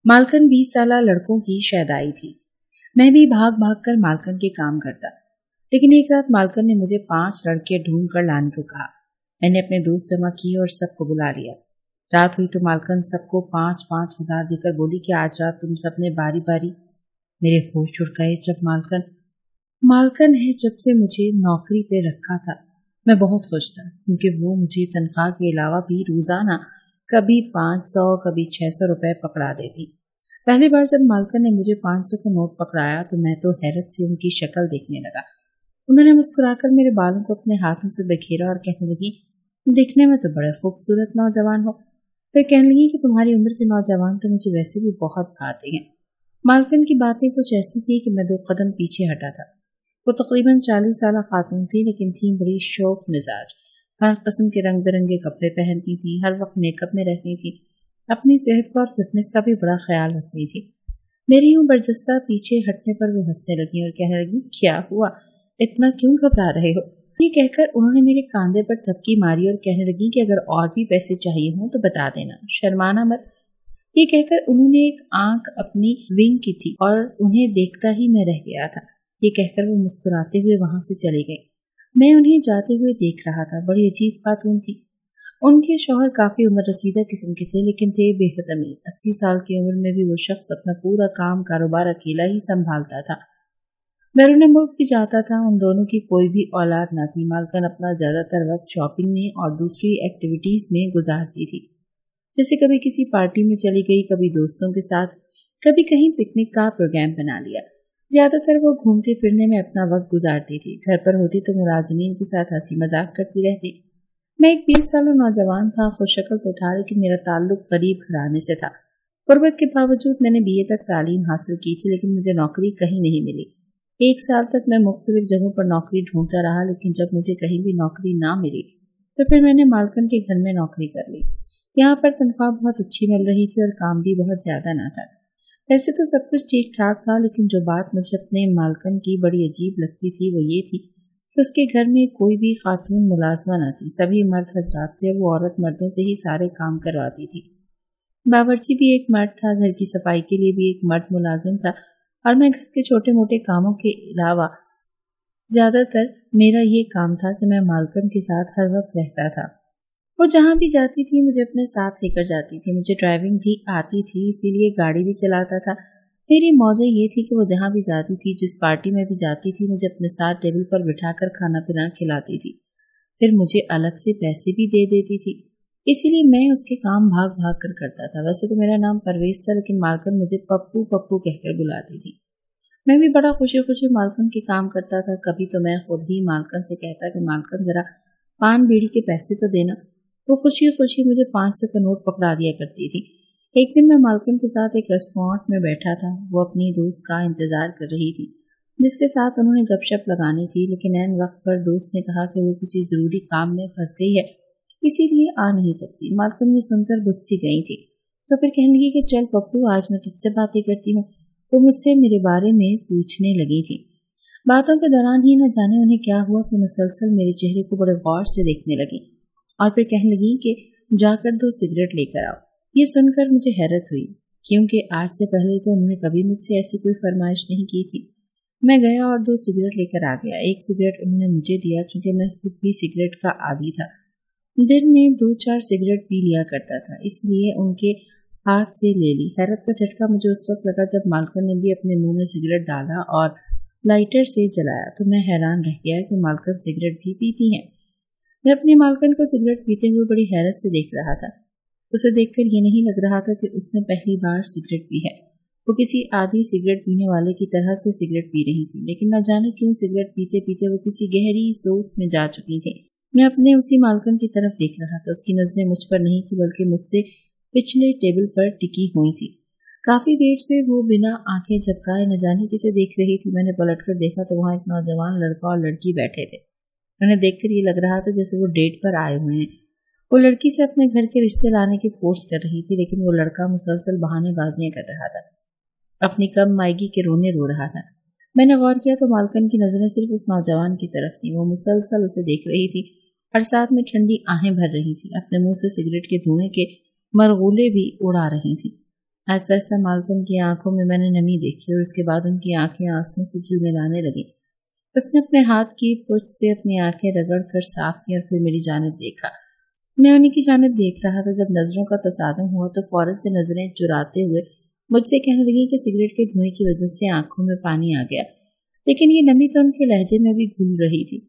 मालकन 20 साल लड़कों की शैदाई थी। मैं भी भाग भाग कर मालकन के काम करता, लेकिन एक रात मालकन ने मुझे 5 लड़के ढूंढ कर लाने को कहा। मैंने अपने दोस्त जमा किए और सबको बुला लिया। रात हुई तो मालकन सबको 5-5 हजार देकर बोली कि आज रात तुम सब ने बारी बारी। मेरे होश उड़ गए जब मालकन है जब से मुझे नौकरी पे रखा था। मैं बहुत खुश था क्योंकि वो मुझे तनख्वाह के अलावा भी रोजाना कभी 500 कभी 600 रुपए पकड़ा देती। पहली बार जब मालकन ने मुझे 500 का नोट पकड़ाया तो मैं तो हैरत से उनकी शक्ल देखने लगा। उन्होंने मुस्कुराकर मेरे बालों को अपने हाथों से बिखेरा और कहने लगी, दिखने में तो बड़े खूबसूरत नौजवान हो। फिर कहने लगी कि तुम्हारी उम्र के नौजवान तो मुझे वैसे भी बहुत भाते हैं। मालकन की बातें कुछ ऐसी थी कि मैं 2 कदम पीछे हटा था। वो तकरीबन 40 साल खातून थी, लेकिन थी बड़ी शौक मिजाज। हर किस्म के रंग बिरंगे कपड़े पहनती थी, हर वक्त मेकअप में रहती थी, अपनी सेहत का और फिटनेस का भी बड़ा ख्याल रखती थी। मेरी यूं बर्जस्ता पीछे हटने पर वो हंसने लगी और कहने लगी, क्या हुआ, इतना क्यों घबरा रहे हो। ये कहकर उन्होंने मेरे कांधे पर थपकी मारी और कहने लगी कि अगर और भी पैसे चाहिए हों तो बता देना, शर्माना मत। ये कहकर उन्होंने एक आंख अपनी विंग की थी और उन्हें देखता ही मैं रह गया था। ये कहकर वो मुस्कुराते हुए वहां से चले गए। मैं उन्हें जाते हुए देख रहा था। बड़ी अजीब खातून थी। उनके शौहर काफी उम्र रसीदा किस्म के थे, लेकिन थे बेहद अमीर। 80 साल की उम्र में भी वो शख्स अपना पूरा काम कारोबार अकेला ही संभालता था। बैरून मुल्क भी जाता था। उन दोनों की कोई भी औलाद न थी। मालकन अपना ज्यादातर वक्त शॉपिंग में और दूसरी एक्टिविटीज में गुजारती थी, जैसे कभी किसी पार्टी में चली गई, कभी दोस्तों के साथ, कभी कहीं पिकनिक का प्रोग्राम बना लिया। ज्यादातर वो घूमते फिरने में अपना वक्त गुजारती थी। घर पर होती तो मुलाजिमीन के साथ हंसी मजाक करती रहती। मैं एक 20 साला नौजवान था, खुशशक्ल तो था, लेकिन मेरा ताल्लुक गरीब घराने से था। गुर्बत के बावजूद मैंने BA तक तालीम हासिल की थी, लेकिन मुझे नौकरी कहीं नहीं मिली। 1 साल तक मैं मुख्तलिफ जगहों पर नौकरी ढूंढता रहा, लेकिन जब मुझे कहीं भी नौकरी ना मिली तो फिर मैंने मालकन के घर में नौकरी कर ली। यहाँ पर तनख्वाह बहुत अच्छी मिल रही थी और काम भी बहुत ज्यादा ना था। वैसे तो सब कुछ ठीक ठाक था, लेकिन जो बात मुझे अपने मालकन की बड़ी अजीब लगती थी वो ये थी कि उसके घर में कोई भी खातून मुलाजमा न थी। सभी मर्द हजरात थे। वो औरत मर्दों से ही सारे काम करवाती थी। बावर्ची भी एक मर्द था, घर की सफाई के लिए भी एक मर्द मुलाजिम था, और मैं घर के छोटे मोटे कामों के अलावा ज्यादातर मेरा ये काम था कि मैं मालकन के साथ हर वक्त रहता था। वो जहाँ भी जाती थी मुझे अपने साथ लेकर जाती थी। मुझे ड्राइविंग भी आती थी, इसीलिए गाड़ी भी चलाता था। मेरी मौजें ये थी कि वो जहाँ भी जाती थी, जिस पार्टी में भी जाती थी, मुझे अपने साथ टेबल पर बिठाकर खाना पीना खिलाती थी। फिर मुझे अलग से पैसे भी दे देती थी, इसीलिए मैं उसके काम भाग भाग कर करता था। वैसे तो मेरा नाम परवेज था, लेकिन मालकन मुझे पप्पू पप्पू कहकर बुलाती थी। मैं भी बड़ा खुशी खुशी मालकन के काम करता था। कभी तो मैं खुद ही मालकन से कहता कि मालकन जरा पान बीड़ी के पैसे तो देना। वो खुशी खुशी मुझे 500 का नोट पकड़ा दिया करती थी। एक दिन मैं मालकन के साथ एक रेस्टोरेंट में बैठा था। वो अपनी दोस्त का इंतजार कर रही थी, जिसके साथ उन्होंने गपशप लगानी थी, लेकिन ऐन वक्त पर दोस्त ने कहा कि वो किसी जरूरी काम में फंस गई है, इसीलिए आ नहीं सकती। मालकन ये सुनकर गुस्सी गई थी, तो फिर कहने लगी कि चल पप्पू, आज मैं तुझसे बातें करती हूँ। वो मुझसे मेरे बारे में पूछने लगी थी। बातों के दौरान ही न जाने उन्हें क्या हुआ कि मुसलसल मेरे चेहरे को बड़े गौर से देखने लगी और फिर कहने लगी कि जाकर 2 सिगरेट लेकर आओ। ये सुनकर मुझे हैरत हुई, क्योंकि आज से पहले तो उन्होंने कभी मुझसे ऐसी कोई फरमाइश नहीं की थी। मैं गया और 2 सिगरेट लेकर आ गया। एक सिगरेट उन्होंने मुझे दिया, क्योंकि मैं खुद भी सिगरेट का आदी था। दिन में 2-4 सिगरेट पी लिया करता था, इसलिए उनके हाथ से ले ली। हैरत का झटका मुझे उस वक्त लगा जब मालकन ने भी अपने मुंह में सिगरेट डाला और लाइटर से जलाया, तो मैं हैरान रह गया कि मालकन सिगरेट भी पीती हैं। मैं अपनी मालकन को सिगरेट पीते हुए बड़ी हैरत से देख रहा था। उसे देखकर ये नहीं लग रहा था कि उसने पहली बार सिगरेट पी है। वो किसी आधी सिगरेट पीने वाले की तरह से सिगरेट पी रही थी, लेकिन न जाने क्यों सिगरेट पीते पीते वो किसी गहरी सोच में जा चुकी थी। मैं अपने उसी मालकन की तरफ देख रहा था। उसकी नजरें मुझ पर नहीं थी, बल्कि मुझसे पिछले टेबल पर टिकी हुई थी। काफी देर से वो बिना आंखें झपकाए न जाने किसे देख रही थी। मैंने पलटकर देखा तो वहाँ एक नौजवान लड़का और लड़की बैठे थे। उन्हें देखकर ये लग रहा था जैसे वो डेट पर आए हुए हैं। वो लड़की से अपने घर के रिश्ते लाने की फोर्स कर रही थी, लेकिन वो लड़का मुसलसल बहानेबाजियां कर रहा था, अपनी कम मायगी के रोने रो रहा था। मैंने गौर किया तो मालकन की नजरें सिर्फ उस नौजवान की तरफ थी। वो मुसलसल उसे देख रही थी और साथ में ठंडी आहें भर रही थी। अपने मुंह से सिगरेट के धुएं के मरगूले भी उड़ा रही थी। आहिस्ता आहिस्ता मालकन की आंखों में मैंने नमी देखी और उसके बाद उनकी आंखें आंसुओं से झिलमिलाने लगी। उसने अपने हाथ की पुछ से अपनी आंखें रगड़ कर साफ की और फिर मेरी जानिब देखा। मैं उन्हीं की जानिब देख रहा था। जब नजरों का तसादम हुआ तो फौरन से नजरें चुराते हुए मुझसे कहने लगी कि सिगरेट के धुएं की वजह से आंखों में पानी आ गया, लेकिन ये नमी तो उनके लहजे में भी घुल रही थी।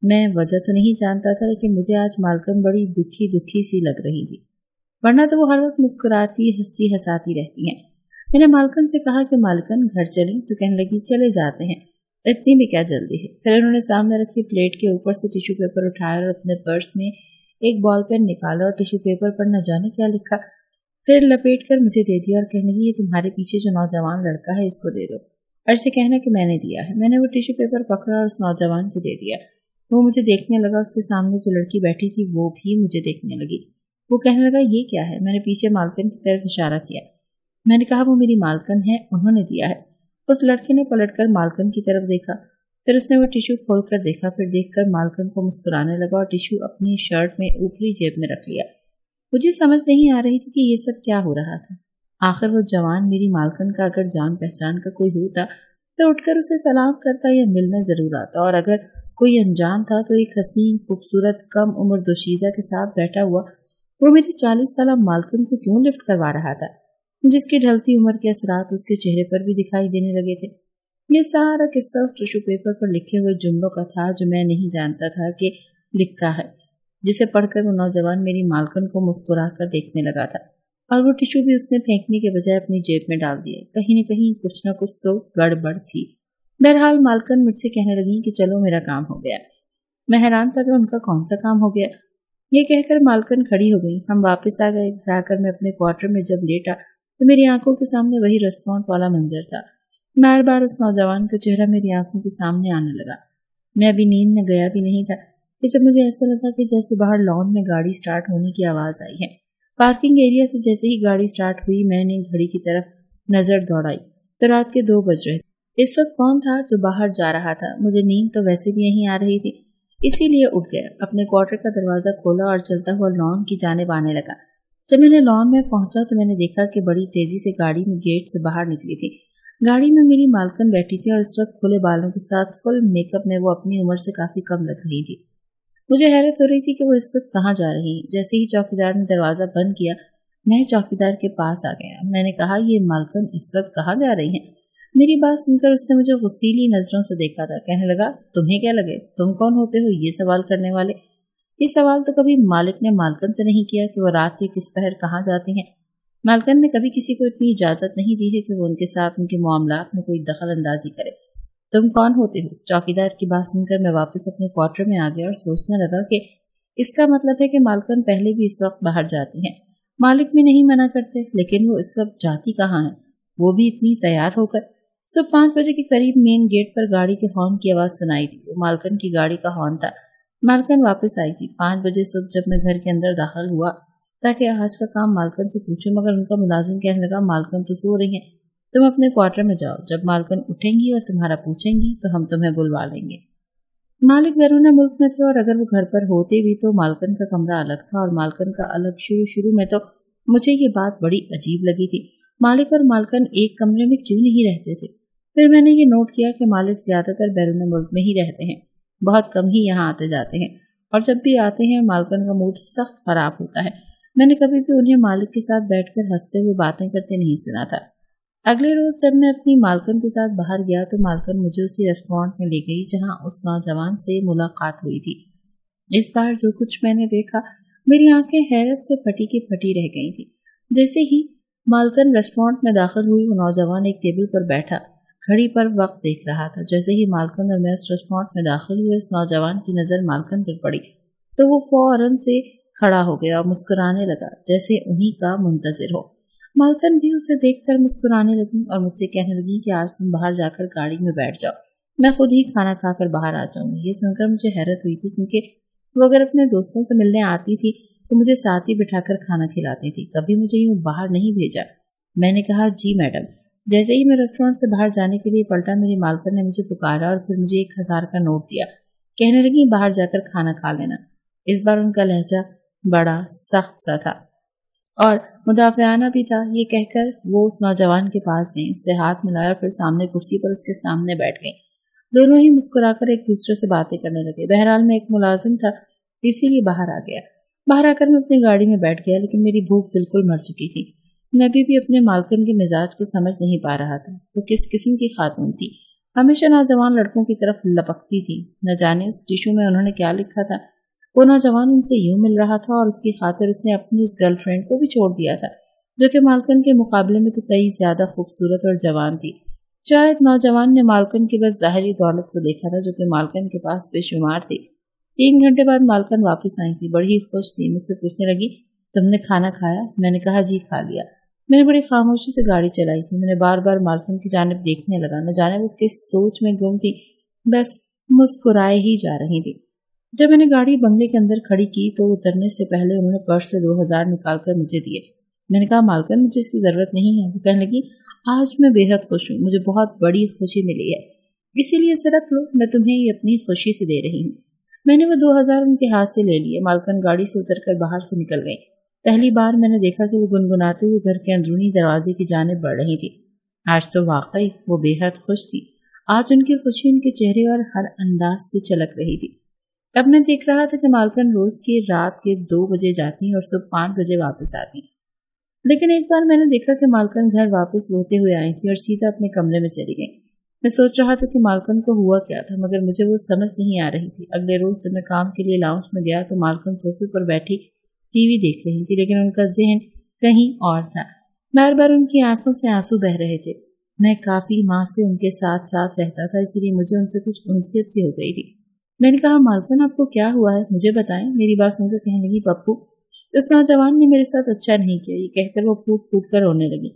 मैं वजह तो नहीं जानता था, लेकिन मुझे आज मालकन बड़ी दुखी दुखी सी लग रही थी, वरना तो वो हर वक्त मुस्कुराती हंसती हंसाती रहती हैं। मैंने मालकन से कहा कि मालकन घर चलें, तो कहने लगी चले जाते हैं, इतनी भी क्या जल्दी है। फिर उन्होंने सामने रखी प्लेट के ऊपर से टिश्यू पेपर उठाया और अपने पर्स में एक बॉल पेन निकाला और टिश्यू पेपर पर न जाने क्या लिखा, फिर लपेट कर मुझे दे दिया और कहने लगी ये तुम्हारे पीछे जो नौजवान लड़का है इसको दे दो, और इसे कहना कि मैंने दिया है। मैंने वो टिश्यू पेपर पकड़ा और उस नौजवान को दे दिया। वो मुझे देखने लगा। उसके सामने जो लड़की बैठी थी वो भी मुझे देखने लगी। वो कहने लगा ये क्या है। मैंने पीछे मालकन की तरफ इशारा किया। मैंने कहा वो मेरी मालकन है, उन्होंने दिया है। उस लड़के ने पलटकर मालकन की तरफ देखा, फिर उसने वो टिश्यू खोलकर देखा, फिर देखकर मालकन को मुस्कुराने लगा और टिश्यू अपनी शर्ट में ऊपरी जेब में रख लिया। मुझे समझ नहीं आ रही थी कि ये सब क्या हो रहा था। आखिर वो जवान मेरी मालकन का अगर जान पहचान का कोई होता तो उठकर उसे सलाम करता या मिलने जरूर आता, और अगर कोई अनजान था तो एक हसीन खूबसूरत कम उम्र दोशीज़ा के साथ बैठा हुआ वो मेरी 40 साल मालकन को क्यों लिफ्ट करवा रहा था, जिसकी ढलती उम्र के असरात उसके चेहरे पर भी दिखाई देने लगे थे। ये सारा किस्सा उस टिश्यू पेपर पर लिखे हुए जुमलों का था जो मैं नहीं जानता था कि लिखा है, जिसे पढ़कर वो नौजवान मेरी मालकन को मुस्कुरा कर देखने लगा था, और वो टिश्यू भी उसने फेंकने के बजाय अपनी जेब में डाल दिए। कहीं न कहीं कुछ न कुछ तो गड़बड़ थी। बहरहाल मालकन मुझसे कहने लगी कि चलो मेरा काम हो गया। मैं हैरान था कि उनका कौन सा काम हो गया। ये कहकर मालकन खड़ी हो गई। हम वापस आ गए। घर आकर मैं अपने क्वार्टर में जब लेटा तो मेरी आंखों के सामने वही रेस्टोरेंट वाला मंजर था। बार बार उस नौजवान का चेहरा मेरी आंखों के सामने आने लगा। मैं अभी नींद में गया भी नहीं था कि जब मुझे ऐसा लगा कि जैसे बाहर लॉन में गाड़ी स्टार्ट होने की आवाज आई है। पार्किंग एरिया से जैसे ही गाड़ी स्टार्ट हुई मैंने घड़ी की तरफ नजर दौड़ाई तो रात के 2 बज रहे थे। इस वक्त कौन था जो बाहर जा रहा था। मुझे नींद तो वैसे भी नहीं आ रही थी, इसीलिए उठ गया। अपने क्वार्टर का दरवाजा खोला और चलता हुआ लॉन की जानिब आने लगा। जब मैंने लॉन में पहुंचा तो मैंने देखा कि बड़ी तेजी से गाड़ी में गेट से बाहर निकली थी। गाड़ी में मेरी मालकन बैठी थी और इस वक्त खुले बालों के साथ फुल मेकअप में वो अपनी उम्र से काफी कम लग रही थी। मुझे हैरत हो रही थी कि वो इस वक्त कहाँ जा रही। जैसे ही चौकीदार ने दरवाजा बंद किया मैं चौकीदार के पास आ गया। मैंने कहा ये मालकन इस वक्त कहाँ जा रही हैं। मेरी बात सुनकर उसने मुझे गुस्सीली नजरों से देखा था। कहने लगा तुम्हें क्या लगे, तुम कौन होते हो ये सवाल करने वाले। ये सवाल तो कभी मालिक ने मालकन से नहीं किया कि वो रात के किस पहर कहाँ जाती हैं। मालकन ने कभी किसी को इतनी इजाजत नहीं दी है कि वो उनके साथ उनके मामलात में कोई दखल अंदाजी करे। तुम कौन होते हो। चौकीदार की बात सुनकर मैं वापस अपने क्वार्टर में आ गया और सोचने लगा कि इसका मतलब है कि मालकन पहले भी इस वक्त बाहर जाती हैं। मालिक भी नहीं मना करते, लेकिन वो इस वक्त जाती कहाँ है, वो भी इतनी तैयार होकर। सुबह 5 बजे के करीब मेन गेट पर गाड़ी के हॉर्न की आवाज सुनाई थी। वो मालकन की गाड़ी का हॉर्न था। मालकन वापस आई थी। 5 बजे सुबह जब मैं घर के अंदर दाखिल हुआ ताकि आज का काम मालकन से पूछूं, मगर उनका मुलाजिम कहने लगा मालकन तो सो रही हैं, तुम अपने क्वार्टर में जाओ। जब मालकन उठेंगी और तुम्हारा पूछेंगी तो हम तुम्हें बुलवा लेंगे। मालिक बैरून मुल्क में थे और अगर वो घर पर होते भी तो मालकन का कमरा अलग था और मालकन का अलग। शुरू में तो मुझे ये बात बड़ी अजीब लगी थी। मालिक और मालकन एक कमरे में क्यों नहीं रहते थे। फिर मैंने ये नोट किया कि मालिक ज्यादातर बैरून मुल्क में ही रहते हैं, बहुत कम ही यहाँ आते जाते हैं, और जब भी आते हैं मालकन का मूड सख्त खराब होता है। मैंने कभी भी उन्हें मालिक के साथ बैठकर हंसते हुए बातें करते नहीं सुना था। अगले रोज जब मैं अपनी मालकन के साथ बाहर गया तो मालकन मुझे उसी रेस्टोरेंट में ले गई जहां उस नौजवान से मुलाकात हुई थी। इस बार जो कुछ मैंने देखा मेरी आंखें हैरत से फटी की फटी रह गई थी। जैसे ही मालकन रेस्टोरेंट में दाखिल हुई वो नौजवान एक टेबल पर बैठा घड़ी पर वक्त देख रहा था। जैसे ही मालकन और मैं उस रेस्टोरेंट में दाखिल हुए इस नौजवान की नजर मालकन पर पड़ी तो वो फौरन से खड़ा हो गया और मुस्कुराने लगा जैसे उन्हीं का मुंतजिर हो। मालकन भी उसे देखकर मुस्कुराने लगी और मुझसे कहने लगी कि आज तुम बाहर जाकर गाड़ी में बैठ जाओ, मैं खुद ही खाना खाकर बाहर आ जाऊंगी। ये सुनकर मुझे हैरत हुई थी क्योंकि वो अगर अपने दोस्तों से मिलने आती थी तो मुझे साथ ही बिठाकर खाना खिलाती थी, कभी मुझे यूं बाहर नहीं भेजा। मैंने कहा जी मैडम। जैसे ही मैं रेस्टोरेंट से बाहर जाने के लिए पलटा मेरी मालकन ने मुझे पुकारा और फिर मुझे 1000 का नोट दिया। कहने लगी बाहर जाकर खाना खा लेना। इस बार उनका लहजा बड़ा सख्त सा था। और मुदाफ़ियाना भी था। ये कहकर वो उस नौजवान के पास गई, उससे हाथ मिलाया और फिर सामने कुर्सी पर उसके सामने बैठ गई। दोनों ही मुस्कुराकर एक दूसरे से बातें करने लगे। बहरहाल मैं एक मुलाजिम था, इसीलिए बाहर आ गया। बाहर आकर मैं अपनी गाड़ी में बैठ गया, लेकिन मेरी भूख बिल्कुल मर चुकी थी। मैं भी अपने मालकिन के मिजाज को समझ नहीं पा रहा था। वो किस किस्म की खातून थी, हमेशा नौजवान लड़कों की तरफ लपकती थी। न जाने उस टिश्यू में उन्होंने क्या लिखा था। वो नौजवान उनसे यूं मिल रहा था और उसकी खातिर उसने अपनी इस गर्लफ्रेंड को भी छोड़ दिया था, जो कि मालकिन के मुकाबले में तो कई ज्यादा खूबसूरत और जवान थी। शायद नौजवान ने मालकिन की बस ज़ाहिरी दौलत को देखा था, जो कि मालकिन के पास बेशुमार थी। 3 घंटे बाद मालकिन वापस आई थी, बड़ी खुश थी। मुझसे पूछने लगी, तुमने खाना खाया? मैंने कहा, जी खा लिया। मैंने बड़ी खामोशी से गाड़ी चलाई थी। मैंने बार बार मालकिन की जानिब देखने लगा, न जाने वो किस सोच में गुम थी, बस मुस्कुराए ही जा रही थी। जब मैंने गाड़ी बंगले के अंदर खड़ी की तो उतरने से पहले उन्होंने पर्स से 2000 निकाल कर मुझे दिए। मैंने कहा, मालकिन मुझे इसकी ज़रूरत नहीं है। वो कहने लगी, आज मैं बेहद खुश हूँ, मुझे बहुत बड़ी खुशी मिली है, इसीलिए इसे रख लो, मैं तुम्हें ये अपनी खुशी से दे रही हूँ। मैंने वो 2000 उनके हाथ से ले लिए। मालकिन गाड़ी से उतरकर बाहर से निकल गई। पहली बार मैंने देखा कि वो गुनगुनाते हुए घर के अंदरूनी दरवाजे की जानिब बढ़ रही थी। आज तो वाकई वो बेहद खुश थी। आज उनकी खुशी उनके चेहरे और हर अंदाज से झलक रही थी। अब मैं देख रहा था कि मालकिन रोज की रात के 2 बजे जाती और सुबह 5 बजे वापस आती। लेकिन एक बार मैंने देखा कि मालकिन घर वापस रोते हुए आई थी और सीधा अपने कमरे में चली गई। मैं सोच रहा था कि मालकिन को हुआ क्या था, मगर मुझे वो समझ नहीं आ रही थी। अगले रोज जब मैं काम के लिए लाउंज में गया तो मालकिन सोफे पर बैठी टीवी देख रही थी, लेकिन उनका जहन कहीं और था। बार बार उनकी आंखों से आंसू बह रहे थे। मैं काफी माह से उनके साथ साथ रहता था, इसीलिए मुझे उनसे कुछ उनसियत सी हो गई थी। मैंने कहा, मालकिन आपको क्या हुआ है, मुझे बताएं। मेरी बात सुनकर कहने लगी, पप्पू, उस नौजवान ने मेरे साथ अच्छा नहीं किया। ये कहकर वो फूट फूट कर रोने लगी।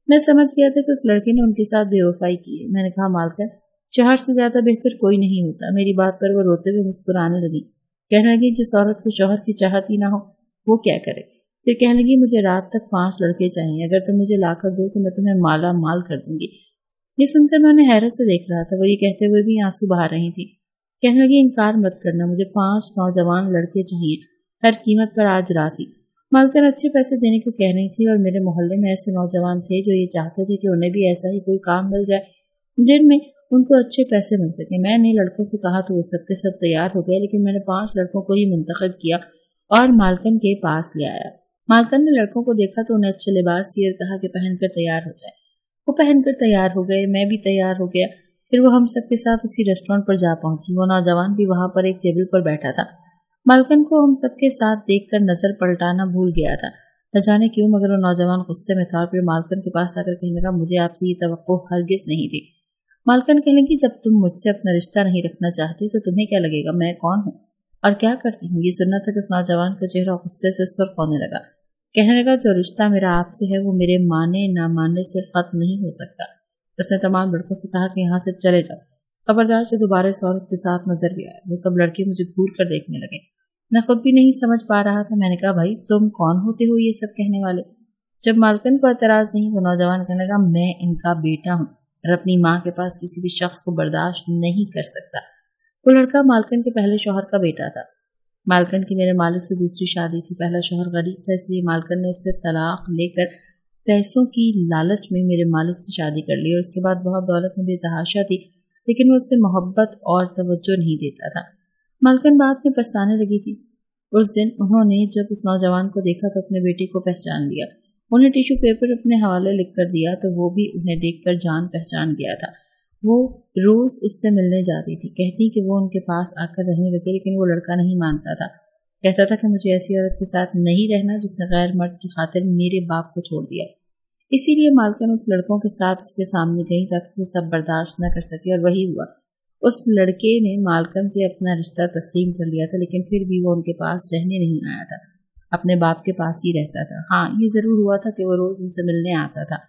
मैं समझ गया था कि उस लड़के ने उनके साथ बेवफाई की है। मैंने कहा, मालकिन, शौहर से ज्यादा बेहतर कोई नहीं होता। मेरी बात पर वो रोते हुए मुस्कुराने लगी। कहने लगी, जिस औरत को शौहर की चाहत ही ना हो वो क्या करे। फिर कहने लगी, मुझे रात तक 5 लड़के चाहिए, अगर तुम मुझे ला कर दो तो मैं तुम्हें माला माल कर दूंगी। ये सुनकर मैं उन्हें हैरत से देख रहा था। वो ये कहते हुए भी आंसू बहा रही थी। कहने लगी, इनकार मत करना, मुझे 5 नौजवान लड़के चाहिए, हर कीमत पर आज रात ही। मालकिन अच्छे पैसे देने को कह रही थी और मेरे मोहल्ले में ऐसे नौजवान थे जो ये चाहते थे कि उन्हें भी ऐसा ही कोई काम मिल जाए जिनमें उनको अच्छे पैसे मिल सके। मैंने लड़कों से कहा तो वो सबके सब तैयार हो गए, लेकिन मैंने 5 लड़कों को ही मुंतखब किया और मालकिन के पास ले आया। मालकिन ने लड़कों को देखा तो उन्हें अच्छे लिबास दिए और कहा कि पहनकर तैयार हो जाए। वो पहनकर तैयार हो गए, मैं भी तैयार हो गया। फिर वो हम सबके साथ उसी रेस्टोरेंट पर जा पहुंची। वो नौजवान भी वहां पर एक टेबल पर बैठा था। मालकिन को हम सबके साथ देखकर नजर पलटाना भूल गया था, न जाने क्यों, मगर वो नौजवान गुस्से में था और फिर मालकिन के पास आकर कहने लगा, मुझे आपसे ये तवक्को हरगिज नहीं थी। मालकिन कहने लगी, जब तुम मुझसे अपना रिश्ता नहीं रखना चाहती तो तुम्हें क्या लगेगा मैं कौन हूँ और क्या करती हूँ। ये सुनना था कि उस नौजवान का चेहरा गुस्से से सुर्ख होने लगा। कहने लगा, जो रिश्ता मेरा आपसे है वो मेरे माने ना मानने से खत्म नहीं हो सकता। उसने तमाम लड़कों से कहा कि यहाँ से चले जाओ। खबरदार से दोबारा इस औरत के साथ नजर भी आया। वो सब लड़के मुझे घूर कर देखने लगे। मैं खुद भी नहीं समझ पा रहा था। मैंने कहा, भाई तुम कौन होते हो ये सब कहने वाले। जब मालकिन को एतराज नहीं, वो नौजवान कहने लगा, मैं इनका बेटा हूँ और अपनी माँ के पास किसी भी शख्स को बर्दाश्त नहीं कर सकता। वो लड़का मालकिन के पहले शौहर का बेटा था। मालकिन की मेरे मालिक से दूसरी शादी थी। पहला शौहर गरीब था, इसलिए मालकिन ने उससे तलाक लेकर पैसों की लालच में मेरे मालिक से शादी कर ली और उसके बाद बहुत दौलत में बेतहाशा थी, लेकिन वो उससे मोहब्बत और तवज्जो नहीं देता था। मालकिन बाद में पछताने लगी थी। उस दिन उन्होंने जब उस नौजवान को देखा तो अपने बेटे को पहचान लिया। उन्हें टिश्यू पेपर अपने हवाले लिख कर दिया तो वो भी उन्हें देखकर जान पहचान गया था। वो रोज उससे मिलने जाती थी, कहती कि वो उनके पास आकर रहने लगे, लेकिन वो लड़का नहीं मानता था। कहता था कि मुझे ऐसी औरत के साथ नहीं रहना जिसने गैर मर्द की खातिर मेरे बाप को छोड़ दिया। इसीलिए मालकिन उस लड़कों के साथ उसके सामने गई ताकि वो सब बर्दाश्त न कर सके, और वही हुआ। उस लड़के ने मालकिन से अपना रिश्ता तस्लीम कर लिया था, लेकिन फिर भी वो उनके पास रहने नहीं आया था, अपने बाप के पास ही रहता था। हाँ, ये जरूर हुआ था कि वो रोज उनसे मिलने आता था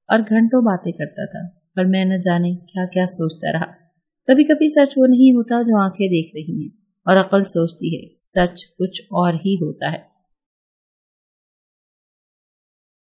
और घंटों बातें करता था, पर मैं न जाने क्या क्या सोचता रहा। कभी कभी सच वो नहीं होता जो आंखें देख रही हैं और अक्ल सोचती है, सच कुछ और ही होता है।